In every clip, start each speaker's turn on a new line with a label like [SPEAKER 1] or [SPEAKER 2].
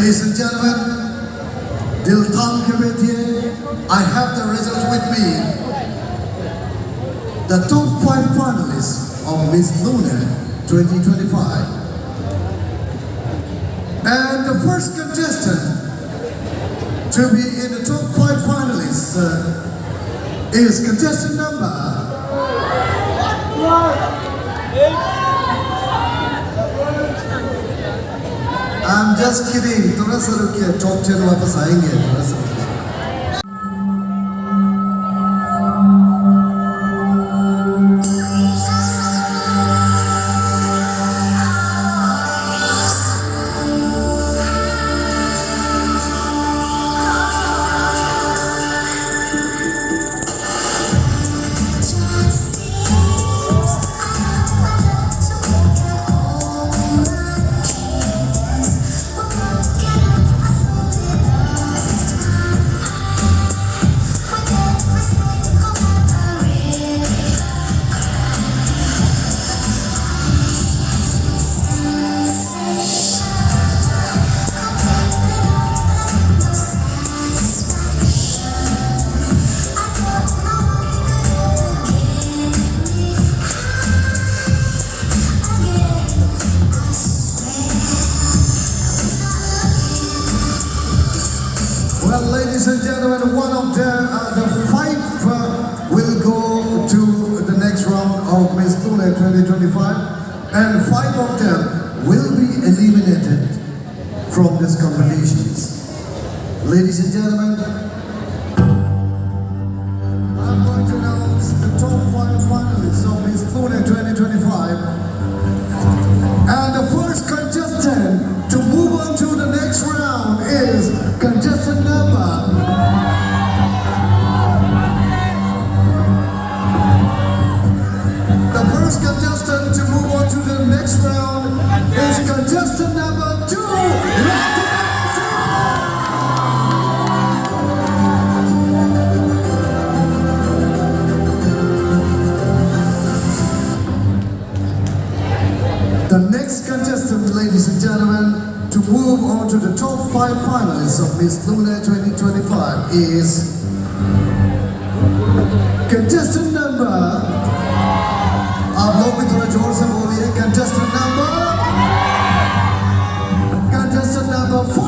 [SPEAKER 1] Ladies and gentlemen, Dil Tham ke bethiye, I have the result with me. The top 5 finalists of Miss Lune 2025. And the first contestant to be in the top 5 finalists is contestant number. I'm just kidding. थोड़ा सा रुकिए, top 10 वापस आएंगे थोड़ा सा. Well, ladies and gentlemen, one of the 5 will go to the next round of Miss Lune 2025, and 5 of them will be eliminated from these competitions. Ladies and gentlemen, I'm going to announce the top 5 finalists of Miss Lune 2025, and the first contestant to move on to the next round is contestant number. The first contestant to move on to the next round is contestant number 2. The next contestant, ladies and gentlemen, to move on to the top 5 finalists of Miss Lune 2025 is contestant number. आप लोग भी थोड़ा जोर से बोलिए. Contestant number 4.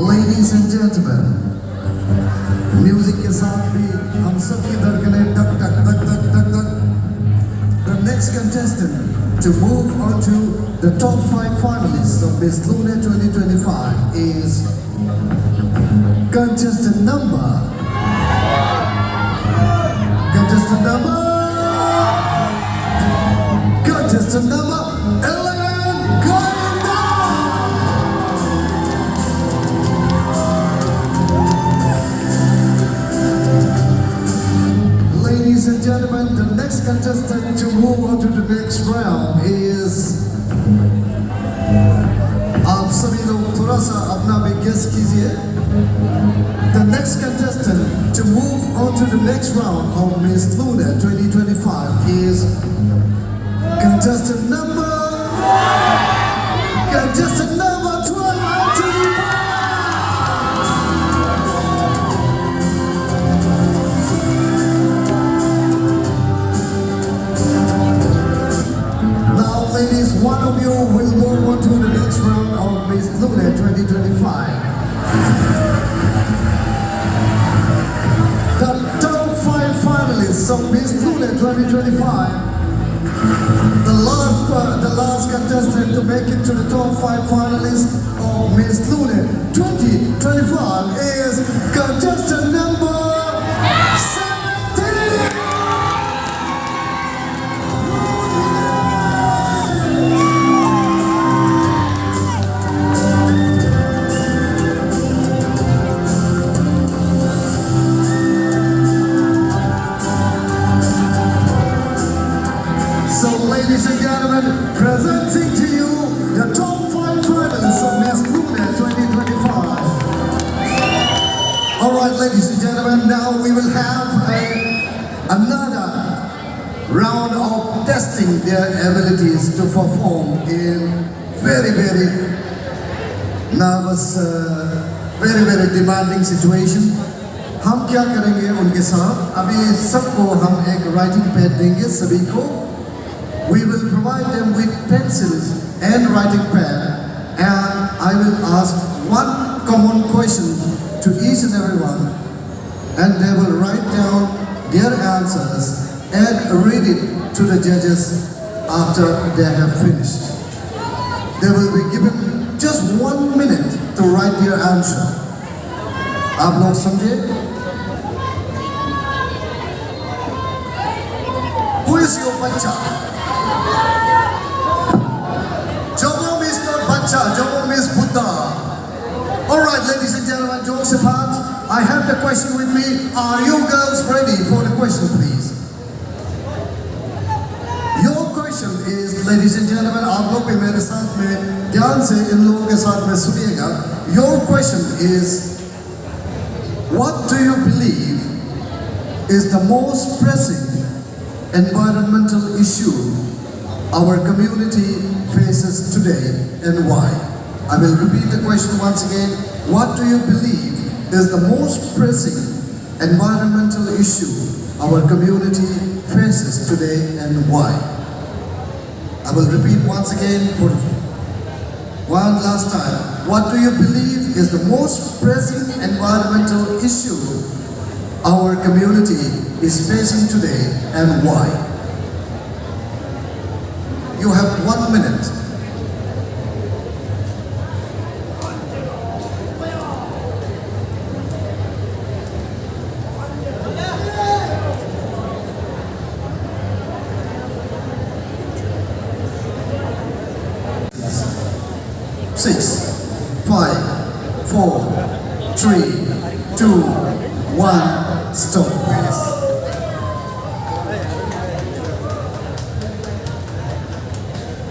[SPEAKER 1] Ladies and gentlemen, music के साथ भी हम सबकी धड़कनें टक टक टक टक टक टक. The next contestant to move on to the top 5 finalists of Miss Lune 2025 is contestant number 11. Ladies and gentlemen, the next contestant to move on to the next round is. आप सभी लोग थोड़ा सा अपना भी guess कीजिए. The next contestant to move on to the next round of Miss Lune 2025 is contestant number 12. Ladies, one of you will move on to the next round of Miss Lune 2025. The top 5 finalists of Miss Lune 2025. The last contestant to make it to the top 5 finalists of Miss Lune 2025 is contestant number 17. Ladies and gentlemen, presenting to you the top 5 finalists of Miss Lune 2025. gentlemen, now we will have another round of testing their abilities to perform in very nervous, very demanding situation. हम क्या करेंगे उनके साथ? अभी सबको हम एक writing pad देंगे सभी को. We will provide them with pencils and writing pad, and I will ask one common question to each and every one, and they will write down their answers and read it to the judges after they have finished. They will be given just 1 minute to write their answer. आप लोग समझे? Who is your bacha? Jomo means not bacha, Jomo means Buddha. Alright, ladies and gentlemen, jokes apart, I have the question with me. Are you girls ready for the question, please? Your question is, ladies and gentlemen, आप लोग भी मेरे साथ में ध्यान से इन लोगों के साथ में सुनिएगा. Your question is, what do you believe is the most pressing environmental issue our community faces today and why? I will repeat the question once again. What do you believe is the most pressing environmental issue our community faces today and why? I will repeat once again for one last time. What do you believe is the most pressing environmental issue our community is facing today and why? You have 1 minute. Six, 5, 4, 3, 2, 1, stop, please.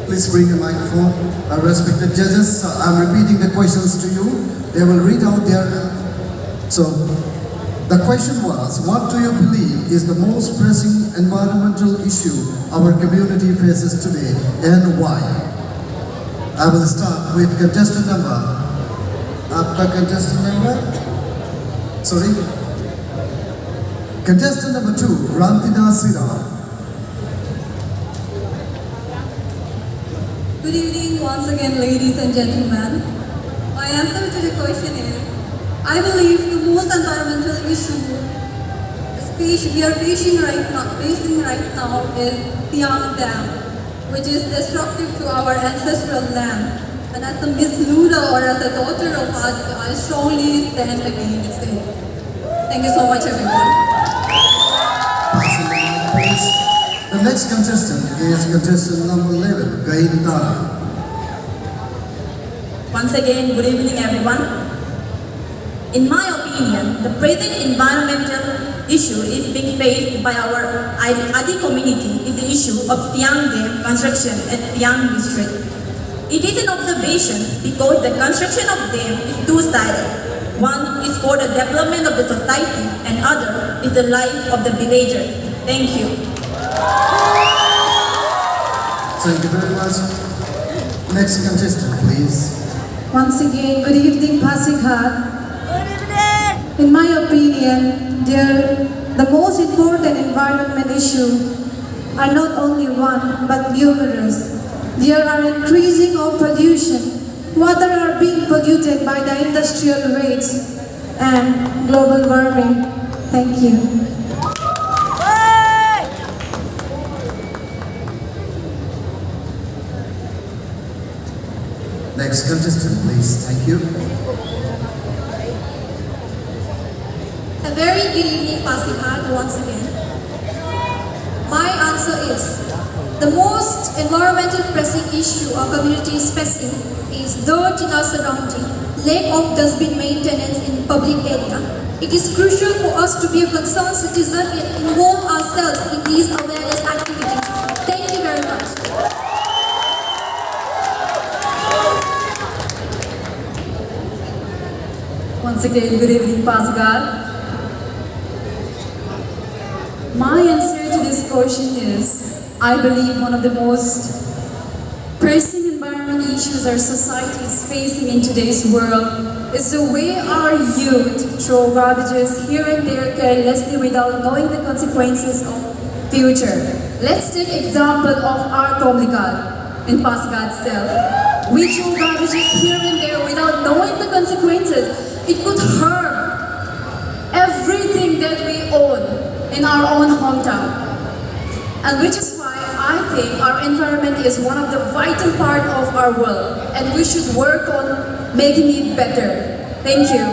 [SPEAKER 1] Please bring a microphone. Respected judges, I'm repeating the questions to you. They will read out their... So, the question was, what do you believe is the most pressing environmental issue our community faces today and why? I will start with contestant number. Aapka contestant number? Sorry? Contestant number 2, Rantina Sira.
[SPEAKER 2] Good evening once again, ladies and gentlemen. My answer to the question is, I believe the most environmental issue we are facing right now is Siam Dam, which is destructive to our ancestral land. And as a Miss Lune or as a daughter of Adika, I strongly stand against it. Thank you so much, everyone.
[SPEAKER 1] The next contestant is contestant number 11, Gain Dara.
[SPEAKER 3] Once again, good evening, everyone. In my opinion, the present environmental issue is being faced by our Adi community is the issue of Siam Dam construction at Siam district. It is an observation because the construction of dam is two-sided. One is for the development of the society and other is the life of the villagers. Thank you.
[SPEAKER 1] Thank you very much. Next contestant, please.
[SPEAKER 4] Once again, good evening, Pasighat.
[SPEAKER 3] Good evening.
[SPEAKER 4] In my opinion, the most important environment issue are not only one, but numerous. There are increasing of pollution. Water are being polluted by the industrial rates and global warming. Thank you.
[SPEAKER 1] Next contestant, please. Thank you.
[SPEAKER 2] A very good evening, Pasighat, once again. My answer is, the most environmental pressing issue our community is facing is dirt in our surrounding, lack of dustbin maintenance in public area. It is crucial for us to be a concerned citizen and involve ourselves in these awareness activities. Thank you very much.
[SPEAKER 3] Once again, good evening, Pasighat.
[SPEAKER 5] My answer to this question is, I believe one of the most pressing environment issues our society is facing in today's world is the way our youth throw garbages here and there carelessly without knowing the consequences of future. Let's take example of our Tomlikat in Pasgat itself. We throw garbages here and there without knowing the consequences. It could harm everything that we own in our own hometown. And which is why I think our environment is one of the vital part of our world and we should work on making it better. Thank you.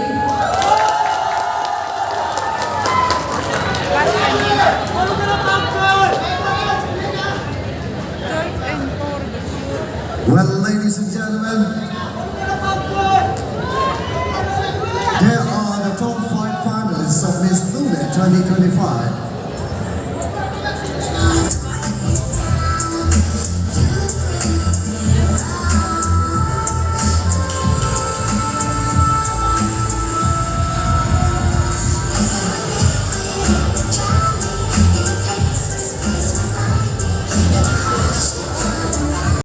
[SPEAKER 1] Well, ladies and gentlemen, there are the top 5 finalists of Miss Lune 2025.